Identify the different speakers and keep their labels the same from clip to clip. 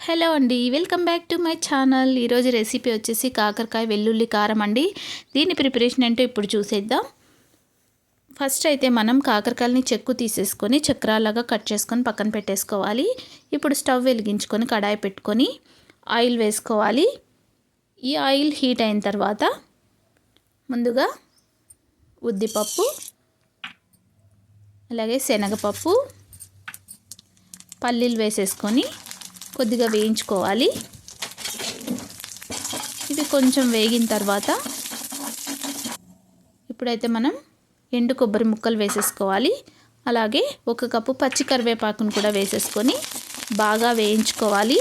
Speaker 1: Hello అండి, welcome back to my channel. ఈరోజు recipe వచ్చేసి కాకరకాయ వెల్లుల్లి కారం అండి. దీని ప్రిపరేషన్ ఏంటో ఇప్పుడు చూసేద్దాం. ఫస్ట్ అయితే మనం కాకరకాయలని చెక్కు తీసేసుకొని చక్రాలాగా కట్ చేసుకొని పక్కన పెట్టేసుకోవాలి. ఇప్పుడు స్టవ్ వెలిగించుకొని కడాయి పెట్టుకొని ఆయిల్ వేసుకోవాలి. ఈ ఆయిల్ హీట్ అయిన తర్వాత ముందుగా ఉద్దిపప్పు, అలాగే శనగపప్పు, పల్లీలు వేసేసుకొని కొద్దిగా వేయించుకోవాలి. ఇవి కొంచెం వేగిన తర్వాత ఇప్పుడైతే మనం ఎండు కొబ్బరి ముక్కలు వేసేసుకోవాలి. అలాగే 1 కప్పు పచ్చి కరివేపాకును కూడా వేసేసుకొని బాగా వేయించుకోవాలి.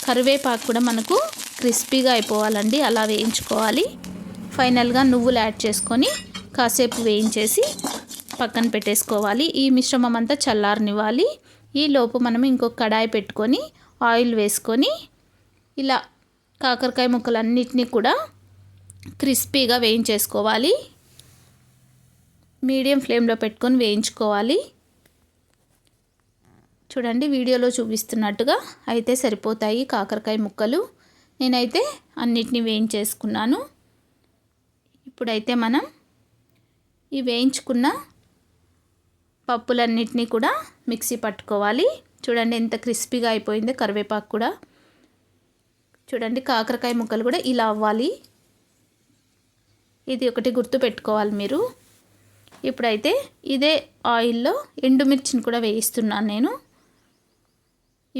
Speaker 1: కరివేపాకు కూడా మనకు క్రిస్పీగా అయిపోవాలండి, అలా వేయించుకోవాలి. ఫైనల్గా నువ్వులు యాడ్ చేసుకొని కాసేపు వేయించేసి పక్కన పెట్టేసుకోవాలి. ఈ మిశ్రమం అంతా చల్లారనివ్వాలి. ఈ లోపు మనం ఇంకొక కడాయి పెట్టుకొని ఆయిల్ వేసుకొని ఇలా కాకరకాయ ముక్కలన్నిటినీ కూడా క్రిస్పీగా వేయించేసుకోవాలి. మీడియం ఫ్లేమ్లో పెట్టుకొని వేయించుకోవాలి. చూడండి, వీడియోలో చూపిస్తున్నట్టుగా అయితే సరిపోతాయి కాకరకాయ ముక్కలు. నేనైతే అన్నిటినీ వేయించేసుకున్నాను. ఇప్పుడైతే మనం ఈ వేయించుకున్న పప్పులన్నిటినీ కూడా మిక్సీ పట్టుకోవాలి. చూడండి ఎంత క్రిస్పీగా అయిపోయిందో. కరివేపాకు కూడా చూడండి, కాకరకాయ ముక్కలు కూడా ఇలా అవ్వాలి. ఇది ఒకటి గుర్తు పెట్టుకోవాలి మీరు. ఇప్పుడైతే ఇదే ఆయిల్లో ఎండుమిర్చిని కూడా వేయిస్తున్నాను నేను.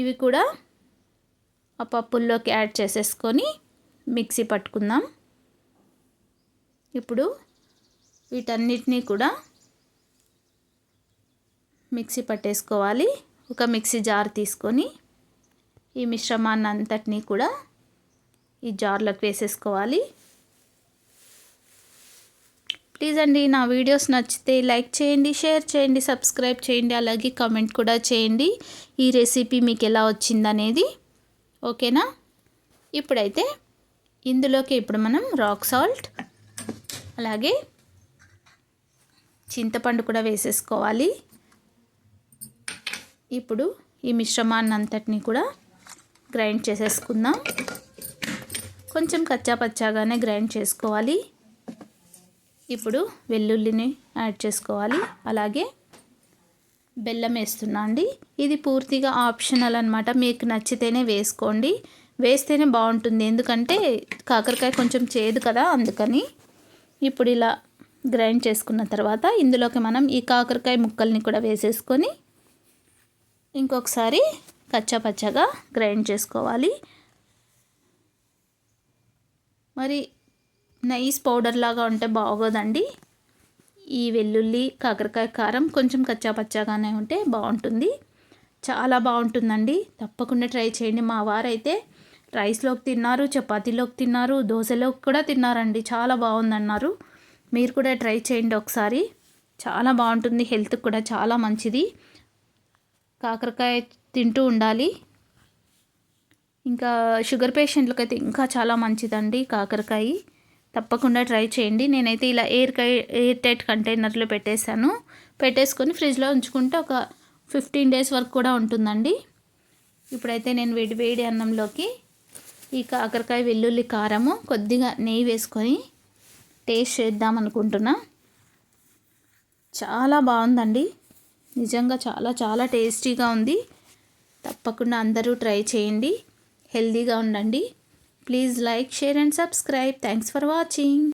Speaker 1: ఇవి కూడా ఆ పప్పుల్లోకి యాడ్ చేసేసుకొని మిక్సీ పట్టుకుందాం. ఇప్పుడు వీటన్నిటినీ కూడా మిక్సీ పట్టేసుకోవాలి. ఒక మిక్సీ జార్ తీసుకొని ఈ మిశ్రమాన్ని అంతటినీ కూడా ఈ జార్లోకి వేసేసుకోవాలి. ప్లీజ్ అండి, నా వీడియోస్ నచ్చితే లైక్ చేయండి, షేర్ చేయండి, సబ్స్క్రైబ్ చేయండి, అలాగే కామెంట్ కూడా చేయండి ఈ రెసిపీ మీకు ఎలా వచ్చిందనేది. ఓకేనా? ఇప్పుడైతే ఇందులోకి ఇప్పుడు మనం రాక్ సాల్ట్ అలాగే చింతపండు కూడా వేసేసుకోవాలి. ఇప్పుడు ఈ మిశ్రమాన్ని అంతటినీ కూడా గ్రైండ్ చేసేసుకుందాం. కొంచెం కచ్చా పచ్చాగానే గ్రైండ్ చేసుకోవాలి. ఇప్పుడు వెల్లుల్లిని యాడ్ చేసుకోవాలి. అలాగే బెల్లం వేస్తున్నా అండి. ఇది పూర్తిగా ఆప్షనల్ అనమాట, మీకు నచ్చితేనే వేసుకోండి. వేస్తేనే బాగుంటుంది, ఎందుకంటే కాకరకాయ కొంచెం చేదు కదా, అందుకని. ఇప్పుడు ఇలా గ్రైండ్ చేసుకున్న తర్వాత ఇందులోకి మనం ఈ కాకరకాయ ముక్కల్ని కూడా వేసేసుకొని ఇంకొకసారి కచ్చా పచ్చగా గ్రైండ్ చేసుకోవాలి. మరి నైస్ పౌడర్ లాగా ఉంటే బాగోదండి. ఈ వెల్లుల్లి కాకరకాయ కారం కొంచెం కచ్చా పచ్చాగానే ఉంటే బాగుంటుంది. చాలా బాగుంటుందండి, తప్పకుండా ట్రై చేయండి. మా వారైతే రైస్లోకి తిన్నారు, చపాతీలోకి తిన్నారు, దోశలోకి కూడా తిన్నారండి. చాలా బాగుందన్నారు. మీరు కూడా ట్రై చేయండి ఒకసారి. చాలా బాగుంటుంది, హెల్త్కి కూడా చాలా మంచిది. కాకరకాయ తింటూ ఉండాలి. ఇంకా షుగర్ పేషెంట్లకైతే ఇంకా చాలా మంచిదండి కాకరకాయ. తప్పకుండా ట్రై చేయండి. నేనైతే ఇలా ఎయిర్ టైట్ కంటైనర్లో పెట్టేసుకొని ఫ్రిడ్జ్లో ఉంచుకుంటే ఒక 15 days వరకు కూడా ఉంటుందండి. ఇప్పుడైతే నేను వేడి అన్నంలోకి ఈ కాకరకాయ వెల్లుల్లి కారము కొద్దిగా నెయ్యి వేసుకొని టేస్ట్ చేద్దాం అనుకుంటున్నా. చాలా బాగుందండి, నిజంగా చాలా చాలా టేస్టీగా ఉంది. తప్పకుండా అందరూ ట్రై చేయండి, హెల్తీగా ఉండండి. Please like, share and subscribe. Thanks for watching.